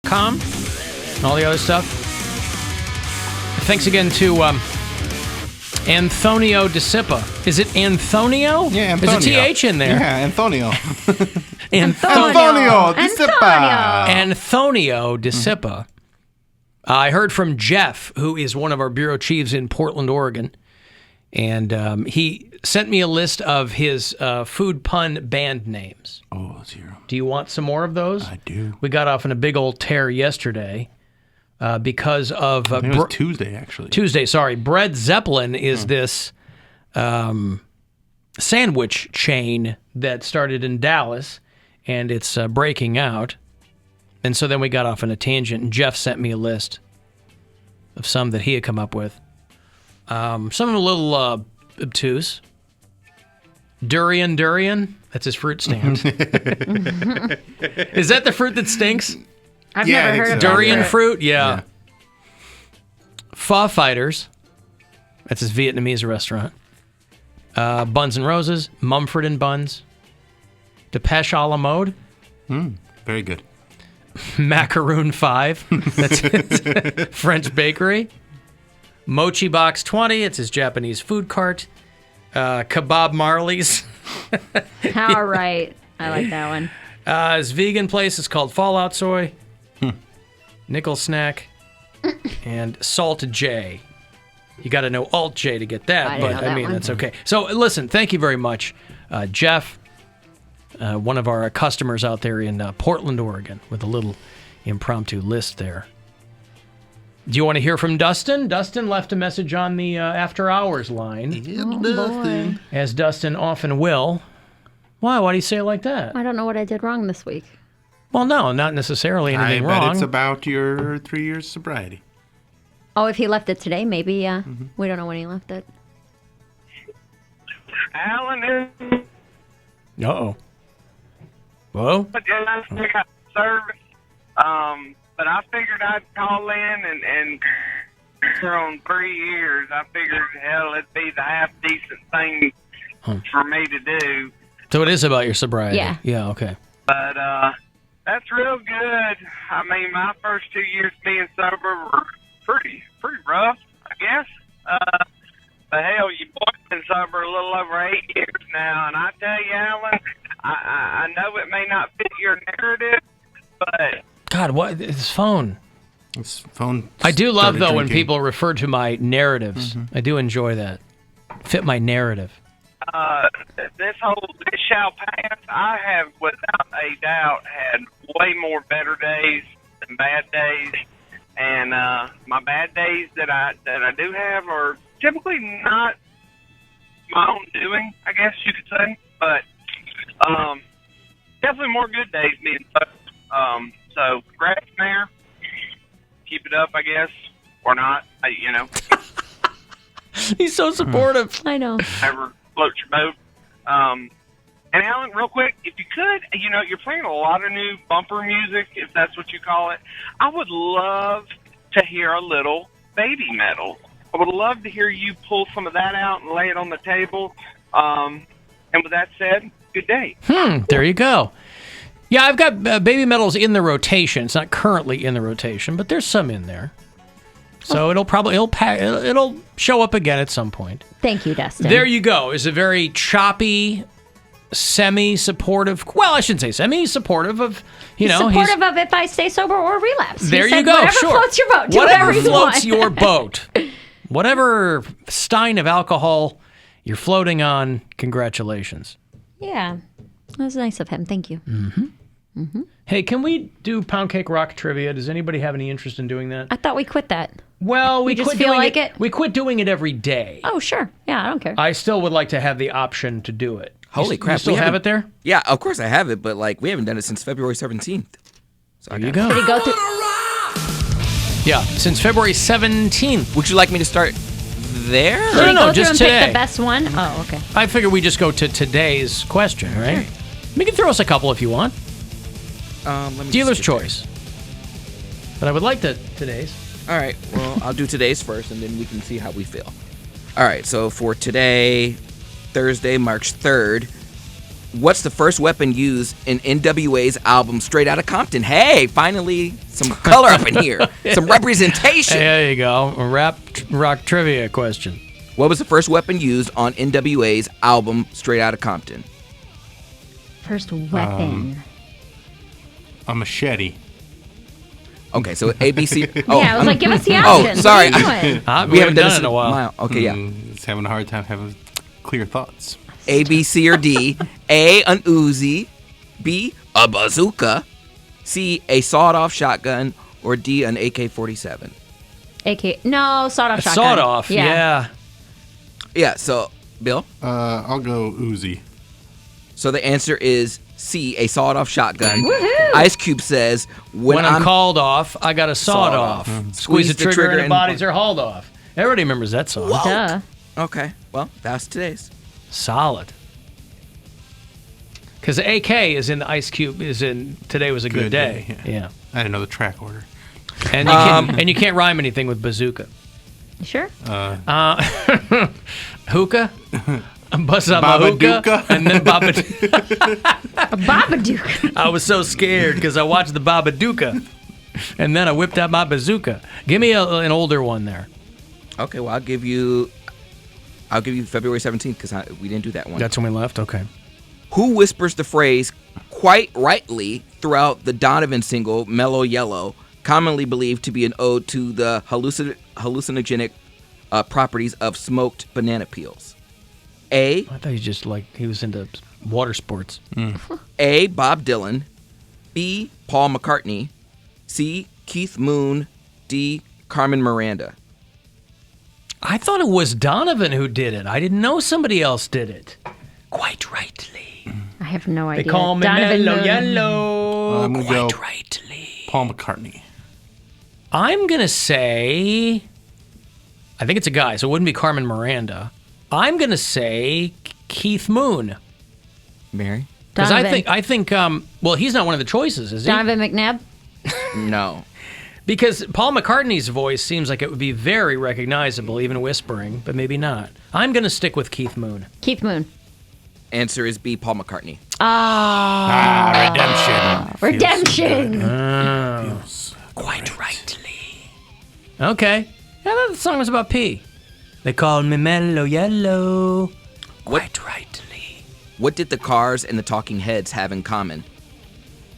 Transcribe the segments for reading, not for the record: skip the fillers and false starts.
WMMS.com and all the other stuff. Thanks again to Antonio DeSipa. Is it Antonio? Yeah, Antonio. There's a TH in there. Yeah, Antonio. Antonio DeSipa. Antonio DeSipa. I heard from Jeff, who is one of our bureau chiefs in Portland, Oregon, and he sent me a list of his food pun band names. Oh, let's hear them. Do you want some more of those? I do. We got off in a big old tear yesterday because of... I think it was Tuesday, actually. Tuesday, sorry. Bread Zeppelin is this sandwich chain that started in Dallas, and it's breaking out. And so then we got off on a tangent, and Jeff sent me a list of some that he had come up with. Some of them a little obtuse. Durian, that's his fruit stand. Is that the fruit that stinks? I've never heard of Durian fruit? Yeah. Pho Fighters, that's his Vietnamese restaurant. Buns and Roses, Mumford and Buns. Depeche a la mode. Very good. Macaroon 5, that's his French bakery. Mochi Box 20, it's his Japanese food cart. Kebab Marley's. All right. I like that one. His vegan place is called Fallout Soy. Nickel Snack. And Salt J. You got to know Alt J to get that, but I mean, that's okay. So listen, thank you very much, Jeff. One of our customers out there in Portland, Oregon, with a little impromptu list there. Do you want to hear from Dustin? Dustin left a message on the After Hours line. Dustin. As Dustin often will. Why? Why do you say it like that? I don't know what I did wrong this week. Well, no, not necessarily anything I bet wrong. it's about your 3 years sobriety. Oh, if he left it today, maybe, yeah. We don't know when he left it. Alan, Uh-oh. Whoa? service. But I figured I'd call in and for on 3 years, I figured, hell, it'd be the half-decent thing for me to do. So it is about your sobriety. Yeah. Yeah, okay. But that's real good. I mean, my first 2 years being sober were pretty rough, I guess. But hell, you boys been sober a little over 8 years now, and I tell you, Alan, I know it may not fit your narrative, but... God, what? His phone. His phone. I do love, though, when drinking. people refer to my narratives. I do enjoy that. Fit my narrative. This shall pass. I have, without a doubt, had way more better days than bad days, and my bad days that I do have are typically not my own doing, I guess you could say, but definitely more good days being sober. So, congrats, Mayor. Keep it up, I guess, or not. He's so supportive. I know. Never float your boat. And Alan, real quick, if you could, you're playing a lot of new bumper music, if that's what you call it. I would love to hear a little baby metal. I would love to hear you pull some of that out and lay it on the table. And with that said, good day. There you go. Yeah, I've got baby metals in the rotation. It's not currently in the rotation, but there's some in there. So it'll show up again at some point. Thank you, Dustin. There you go. It's a very choppy, semi-supportive. Well, I shouldn't say semi-supportive of. Supportive of if I stay sober or relapse. There He said, you go. Whatever Sure. floats your boat. Do Whatever you floats want. your boat. Whatever stein of alcohol you're floating on. Congratulations. Yeah, that was nice of him. Thank you. Hey, can we do Poundcake Rock trivia? Does anybody have any interest in doing that? I thought we quit that. Well, we just quit feel doing like it? We quit doing it every day. Oh, sure. Yeah, I don't care. I still would like to have the option to do it. Holy crap! You still have it there? Yeah, of course I have it, but we haven't done it since February 17th. So There you go. Did he go through? Yeah, since February 17th. Would you like me to start there? Did he No, go through just and today. pick the best one? Oh, okay. I figure we just go to today's question, right? Sure. We can throw us a couple if you want. Let me Dealer's just get choice. But I would like today's. All right, well, I'll do today's first, and then we can see how we feel. All right, so for today, Thursday, March 3rd, What's the first weapon used in NWA's album Straight Outta Compton? Hey, finally some color up in here. Some representation. Hey, there you go. A rock trivia question. What was the first weapon used on NWA's album Straight Outta Compton? First weapon. A machete. Okay, so ABC. Oh, yeah, I was like, give us the Oh, options. sorry. What are you doing? We haven't done it in a while. Okay, yeah. It's having a hard time having clear thoughts. A, B, C, or D. A, an Uzi. B, a bazooka. C, a sawed-off shotgun. Or D, an AK-47. No, sawed-off shotgun. Sawed-off, yeah. Yeah, so, Bill? I'll go Uzi. So the answer is C, a sawed-off shotgun. Woohoo! Ice Cube says, When I'm called off, I got a sawed off. Squeeze the trigger and bodies are hauled off. Everybody remembers that song. Duh. Okay, well, that's today's. Solid. Because AK is in the Ice Cube, is in Today Was a Good Day. Yeah. I didn't know the track order. And you can't rhyme anything with bazooka. You sure? Hookah? Bust out my hookah. Babadookah. And then A Babadook. I was so scared because I watched the Babadookah. And then I whipped out my bazooka. Give me an older one there. Okay, well, I'll give you February 17th because we didn't do that one. That's when we left? Okay. Who whispers the phrase quite rightly throughout the Donovan single, Mellow Yellow, commonly believed to be an ode to the hallucinogenic properties of smoked banana peels? A. I thought he was into water sports. A. Bob Dylan. B. Paul McCartney. C. Keith Moon. D. Carmen Miranda. I thought it was Donovan who did it. I didn't know somebody else did it. Quite rightly. I have no idea. They call me Donovan Mellow Moon. Yellow. I'm gonna Quite go rightly. Paul McCartney. I'm going to say, I think it's a guy, so it wouldn't be Carmen Miranda. I'm going to say Keith Moon. Mary? Because Donovan. I think, well, he's not one of the choices, is he? Donovan McNabb. No. Because Paul McCartney's voice seems like it would be very recognizable, even whispering, but maybe not. I'm going to stick with Keith Moon. Keith Moon. Answer is B. Paul McCartney. Redemption. Redemption. Feels Quite rightly. Okay. Yeah, that song was about pee. They call me Mellow Yellow. Quite rightly. What did the Cars and the Talking Heads have in common?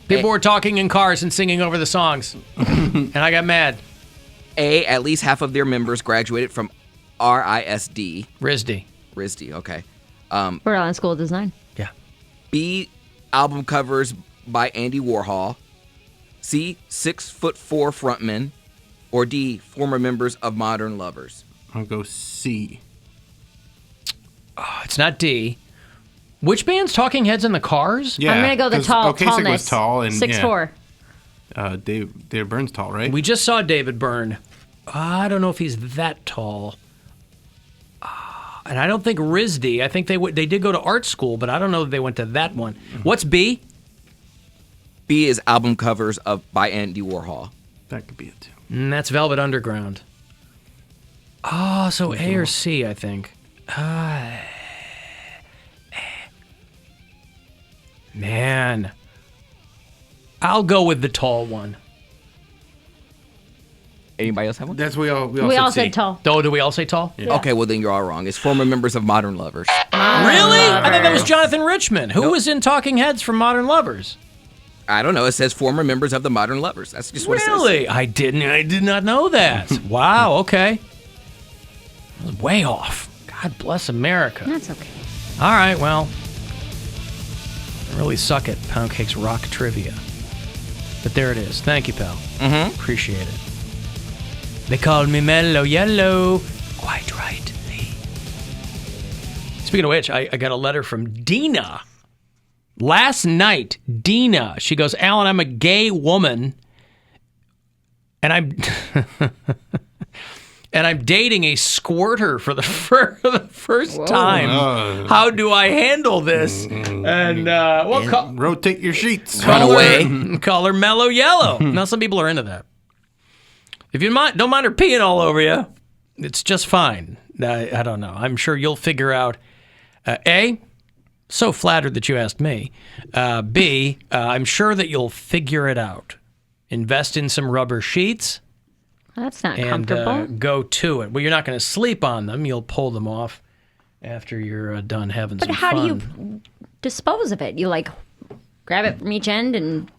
People were talking in cars and singing over the songs. And I got mad. A. At least half of their members graduated from RISD. RISD, okay. Rhode Island School of Design. Yeah. B. Album covers by Andy Warhol. C. 6'4" frontmen. Or D. Former members of Modern Lovers. I'll go C. Oh, it's not D. Which band's Talking Heads in the Cars? Yeah, I'm gonna go the 'cause tallness. Kasich was tall and 6'4". David Byrne's tall, right? We just saw David Byrne. I don't know if he's that tall. And I don't think RISD. I think they did go to art school, but I don't know if they went to that one. What's B? B is album covers by Andy Warhol. That could be it too. That's Velvet Underground. Oh, so A or C, I think. Man. I'll go with the tall one. Anybody else have one? That's we all We C. said tall. Oh, do we all say tall? Yeah. Okay, well then you're all wrong. It's former members of Modern Lovers. Really? I thought that was Jonathan Richman. Who was in Talking Heads from Modern Lovers? I don't know. It says former members of the Modern Lovers. That's just what it says. Really? I did not know that. Wow, okay. I was way off. God bless America. That's okay. All right, well, I really suck at Poundcake's rock trivia. But there it is. Thank you, pal. Mm-hmm. Appreciate it. They called me Mellow Yellow. Quite rightly. Speaking of which, I got a letter from Dina. Last night, Dina, she goes, Alan, I'm a gay woman, and I'm and I'm dating a squirter for the first time. How do I handle this? And rotate your sheets. Run away. Call her Mellow Yellow. Now, some people are into that. If you don't mind her peeing all over you, it's just fine. I don't know. I'm sure you'll figure out. A, So flattered that you asked me. B, I'm sure that you'll figure it out. Invest in some rubber sheets. That's not and comfortable. Go to it. Well, you're not going to sleep on them. You'll pull them off after you're done having some fun. But how do you dispose of it? You like grab it from each end and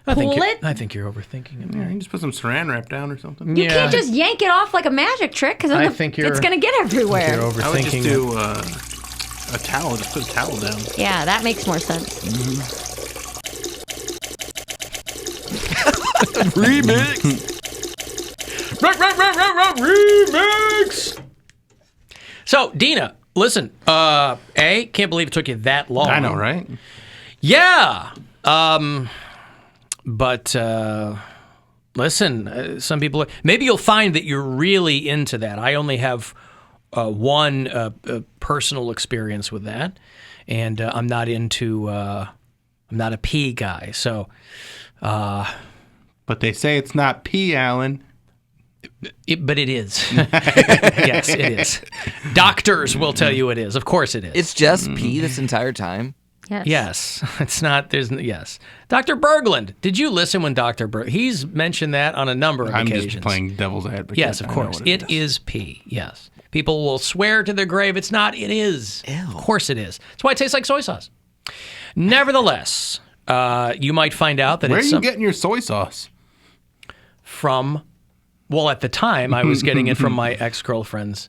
pull it? I think you're overthinking it. Yeah, you just put some saran wrap down or something. You can't just yank it off like a magic trick because it's going to get everywhere. You're overthinking I would just do a towel. Just put a towel down. Yeah, that makes more sense. Remix. Remix. So, Dina, listen. Can't believe it took you that long. I know, right? Yeah. But listen, some people. Maybe you'll find that you're really into that. I only have one personal experience with that, and I'm not into. I'm not a pee guy, so. But they say it's not pee, Alan. But it is. Yes, it is. Doctors will tell you it is. Of course it is. It's just pee this entire time. Yes. It's not. Yes. Dr. Berglund. Did you listen when Dr. Berglund? He's mentioned that on a number of occasions. I'm just playing devil's advocate. Yes, of course. It is pee. Yes. People will swear to their grave it's not. It is. Ew. Of course it is. That's why it tastes like soy sauce. Nevertheless, you might find out that Where are you getting your soy sauce? From. Well, at the time, I was getting it from my ex-girlfriend's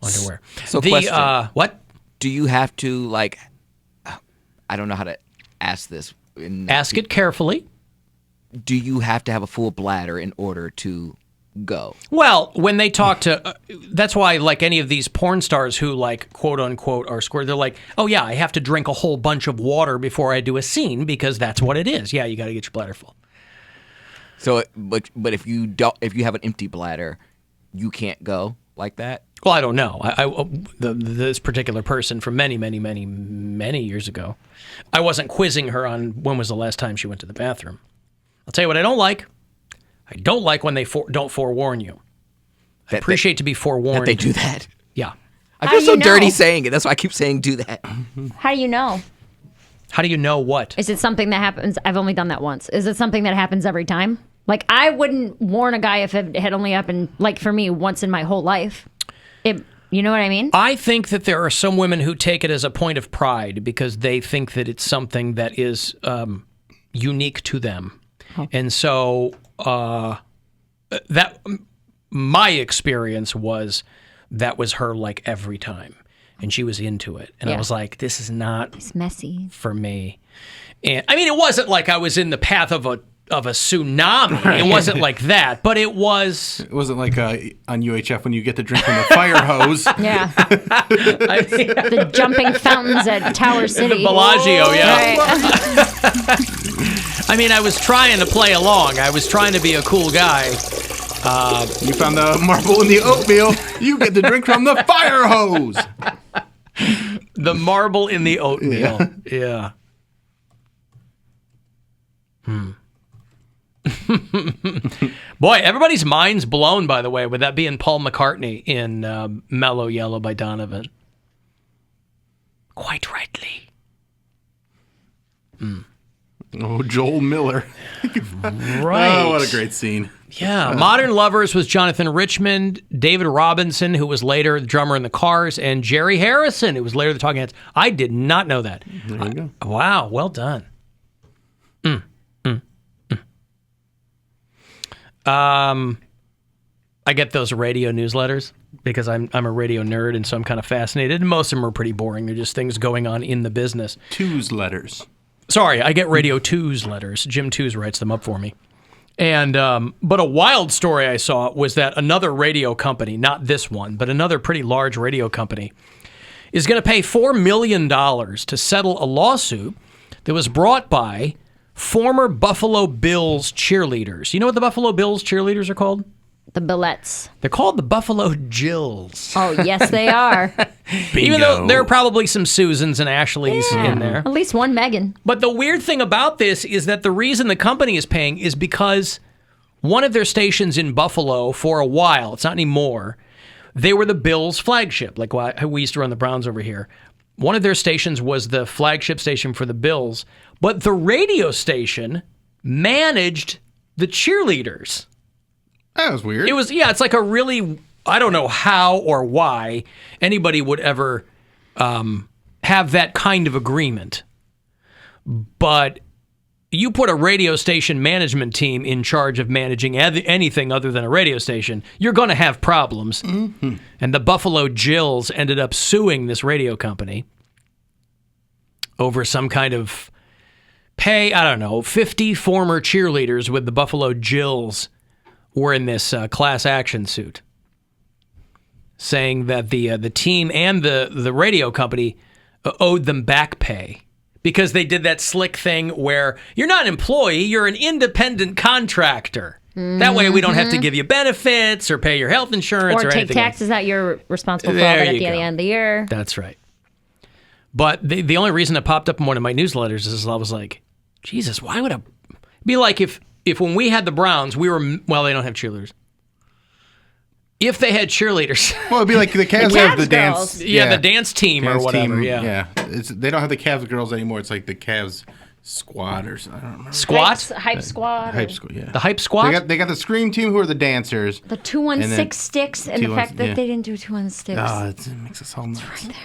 underwear. So, question. What? Do you have to, like, I don't know how to ask this. Ask it carefully. Do you have to have a full bladder in order to go? Well, when they talk to, that's why, like any of these porn stars who, like, quote unquote, are square, they're like, oh yeah, I have to drink a whole bunch of water before I do a scene because that's what it is. Yeah, you got to get your bladder full. So, but if you have an empty bladder, you can't go like that. Well, I don't know. This particular person from many, many, many, many years ago, I wasn't quizzing her on when was the last time she went to the bathroom. I'll tell you what I don't like. I don't like when they don't forewarn you. I appreciate to be forewarned. That they do that. Yeah. I feel so dirty saying it. That's why I keep saying do that. How do you know? How do you know what? Is it something that happens? I've only done that once. Is it something that happens every time? Like, I wouldn't warn a guy if it had only happened, like, for me, once in my whole life. You know what I mean? I think that there are some women who take it as a point of pride because they think that it's something that is unique to them. Oh. And so that my experience was that was her, like, every time. And she was into it. And I was like, this is not it's messy for me. And I mean, it wasn't like I was in the path of a tsunami. It wasn't like that, but it was. It wasn't like on UHF when you get to drink from the fire hose. Yeah. The jumping fountains at Tower City. Bellagio, yeah. Right. I mean, I was trying to play along. I was trying to be a cool guy. You found the marble in the oatmeal. You get to drink from the fire hose. The marble in the oatmeal. Yeah. Boy, everybody's mind's blown, by the way, with that being Paul McCartney in Mellow Yellow by Donovan. Quite rightly. Oh, Joel Miller. Right. Oh, what a great scene. Yeah. Modern Lovers was Jonathan Richmond, David Robinson, who was later the drummer in the Cars, and Jerry Harrison, who was later the Talking Heads. I did not know that. There you go. Wow, well done. I get those radio newsletters because I'm a radio nerd, and so I'm kind of fascinated. And most of them are pretty boring. They're just things going on in the business. Two's letters. Sorry, I get Radio 2's letters. Jim 2's writes them up for me. And but a wild story I saw was that another radio company, not this one, but another pretty large radio company, is going to pay $4 million to settle a lawsuit that was brought by former Buffalo Bills cheerleaders. You know what the Buffalo Bills cheerleaders are called? The Billettes. They're called the Buffalo Jills. Oh, yes, they are. Even though there are probably some Susans and Ashleys in there. At least one Megan. But the weird thing about this is that the reason the company is paying is because one of their stations in Buffalo for a while, it's not anymore, they were the Bills' flagship, like we used to run the Browns over here. One of their stations was the flagship station for the Bills, but the radio station managed the cheerleaders. That was weird. It was, it's like a really, I don't know how or why anybody would ever have that kind of agreement. But you put a radio station management team in charge of managing anything other than a radio station, you're going to have problems. Mm-hmm. And the Buffalo Jills ended up suing this radio company over some kind of pay. I don't know, 50 former cheerleaders with the Buffalo Jills were in this class action suit, saying that the team and the radio company owed them back pay. Because they did that slick thing where you're not an employee, you're an independent contractor. Mm-hmm. That way we don't have to give you benefits or pay your health insurance or anything. Or take taxes that you're responsible for at the end of the year. That's right. But the only reason it popped up in one of my newsletters is I was like, Jesus, why would I... Be like if when we had the Browns, we were... Well, they don't have cheerleaders. If they had cheerleaders. Well, it'd be like the Cavs have the dance. Yeah, the dance team or whatever. Team, yeah. They don't have the Cavs girls anymore. It's like the Cavs squad or something. I don't remember. Squat? Hype squad. Hype squad, yeah. The hype squad? They got the scream team who are the dancers. The 216 sticks and the fact that they didn't do 216 sticks. Oh, it makes us all nuts. Right there.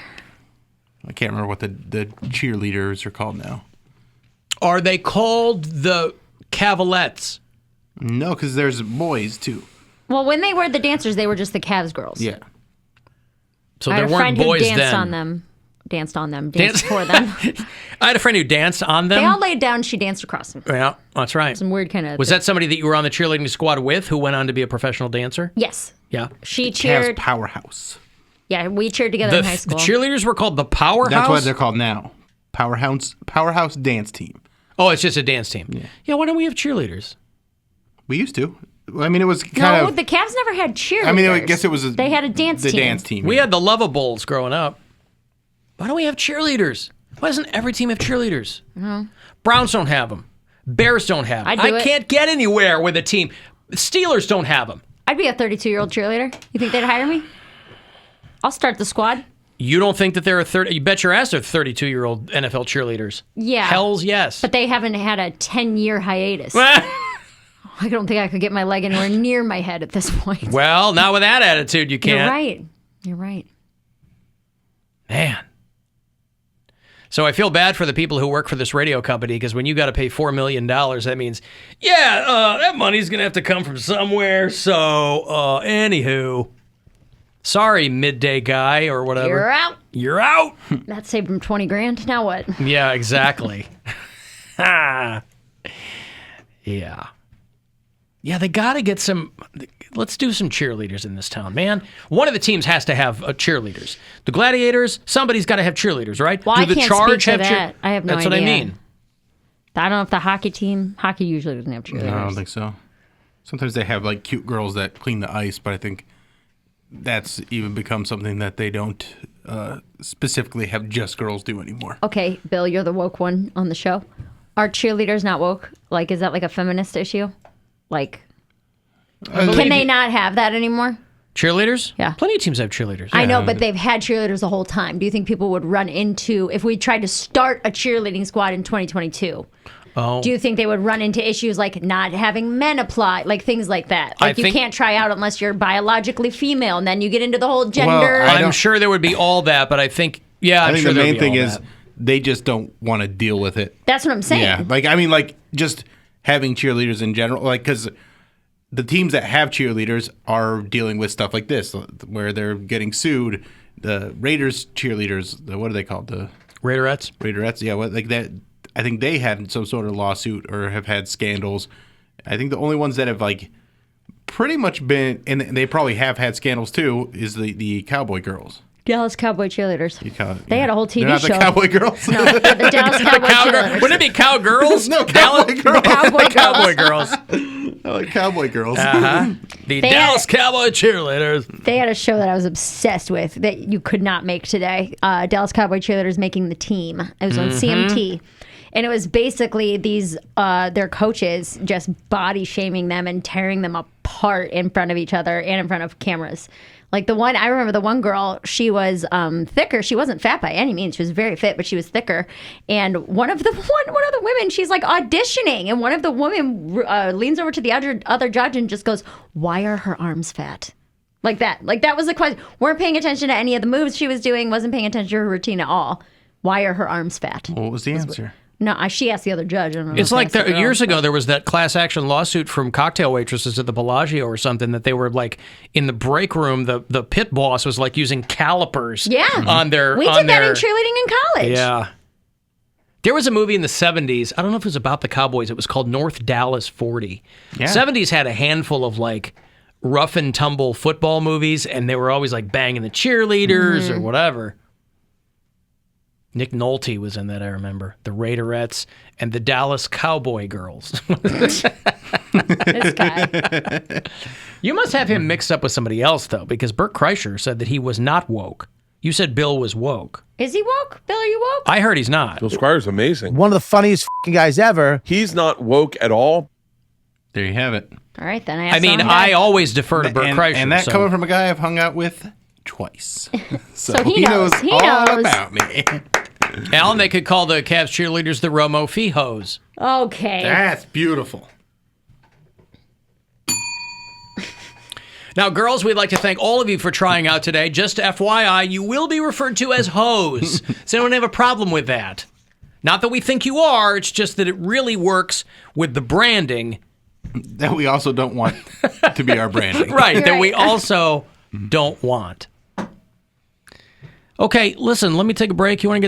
I can't remember what the cheerleaders are called now. Are they called the Cavalettes? No, because there's boys too. Well, when they were the dancers, they were just the Cavs girls. Yeah. So there weren't boys then. I had a friend who danced for them. I had a friend who danced on them. They all laid down, she danced across them. Yeah, that's right. Some weird kind of... Was that somebody that you were on the cheerleading squad with who went on to be a professional dancer? Yes. Yeah. She cheered... Cavs Powerhouse. Yeah, we cheered together in high school. The cheerleaders were called the Powerhouse? That's what they're called now. Powerhouse Dance Team. Oh, it's just a dance team. Yeah, why don't we have cheerleaders? We used to. I mean, it was kind of... the Cavs never had cheerleaders. I mean, I guess it was... They had a dance team. The dance team. We had the Lovables growing up. Why don't we have cheerleaders? Why doesn't every team have cheerleaders? Browns don't have them. Bears don't have them. I can't get anywhere with a team. Steelers don't have them. I'd be a 32-year-old cheerleader. You think they'd hire me? I'll start the squad. You don't think that they're you bet your ass they're 32-year-old NFL cheerleaders. Yeah. Hells yes. But they haven't had a 10-year hiatus. I don't think I could get my leg anywhere near my head at this point. Well, not with that attitude, you can't. You're right. Man. So I feel bad for the people who work for this radio company because when you got to pay $4 million, that means, that money's going to have to come from somewhere. So, anywho, sorry, midday guy or whatever. You're out. You're out. That saved him $20,000. Now what? Yeah, exactly. Yeah. Yeah, they got to get some... Let's do some cheerleaders in this town, man. One of the teams has to have cheerleaders. The Gladiators, somebody's got to have cheerleaders, right? Well, do I the can't Charge speak to have that. I have no idea. That's what I mean. I don't know if the hockey team... Hockey usually doesn't have cheerleaders. No, I don't think so. Sometimes they have, like, cute girls that clean the ice, but I think that's even become something that they don't specifically have just girls do anymore. Okay, Bill, you're the woke one on the show. Are cheerleaders not woke? Like, is that like a feminist issue? Like, can they not have that anymore? Cheerleaders? Yeah. Plenty of teams have cheerleaders. I know, but they've had cheerleaders the whole time. Do you think people would run into, if we tried to start a cheerleading squad in 2022, do you think they would run into issues like not having men apply, like things like that? Like you can't try out unless you're biologically female, and then you get into the whole gender. Well, I'm sure there would be all that, but I think, I think the main thing is they just don't want to deal with it. That's what I'm saying. Yeah, like just having cheerleaders in general, like, because the teams that have cheerleaders are dealing with stuff like this, where they're getting sued. The Raiders cheerleaders, what are they called? The Raiderettes? Raiderettes, yeah. Like that. I think they had some sort of lawsuit or have had scandals. I think the only ones that have, like, pretty much been, and they probably have had scandals too, is the Cowboy girls. Dallas Cowboy cheerleaders. They had a whole TV They're not show. The Cowboy girls. No, the Dallas Cowboy cheerleaders. Wouldn't it be Cowgirls? No, Cowboy girls. Cowboy girls. I like Cowboy girls. The Dallas Cowboy cheerleaders. They had a show that I was obsessed with that you could not make today. Dallas Cowboy cheerleaders making the team. It was on CMT. And it was basically these their coaches just body shaming them and tearing them apart apart in front of each other and in front of cameras. Like I remember the one girl, she was thicker. She wasn't fat by any means. She was very fit, but she was thicker. And one of the women, she's like auditioning, and one of the women leans over to the other judge and just goes, "Why are her arms fat?" Like that. Like that was the question. Weren't paying attention to any of the moves she was doing. Wasn't paying attention to her routine at all. Why are her arms fat? What was the answer? No, she asked the other judge. I don't know it's like years ago, there was that class action lawsuit from cocktail waitresses at the Bellagio or something that they were like in the break room. The pit boss was like using calipers. On their. We did that in cheerleading in college. Yeah. There was a movie in the 70s. I don't know if it was about the Cowboys. It was called North Dallas 40. Yeah. 70s had a handful of like rough and tumble football movies, and they were always like banging the cheerleaders or whatever. Nick Nolte was in that, I remember. The Raiderettes and the Dallas Cowboy Girls. This guy. You must have him mixed up with somebody else, though, because Bert Kreischer said that he was not woke. You said Bill was woke. Is he woke? Bill, are you woke? I heard he's not. Bill Squire's amazing. One of the funniest guys ever. He's not woke at all. There you have it. All right, then. I always defer to Bert Kreischer. And that coming from a guy I've hung out with twice. So he knows. He all knows about me. Alan, they could call the Cavs cheerleaders the Romo Fijos. Okay. That's beautiful. Now, girls, we'd like to thank all of you for trying out today. Just FYI, you will be referred to as hoes. So don't have a problem with that. Not that we think you are, it's just that it really works with the branding. That we also don't want to be our branding. Right, that we also don't want. Okay, listen, let me take a break. You want to get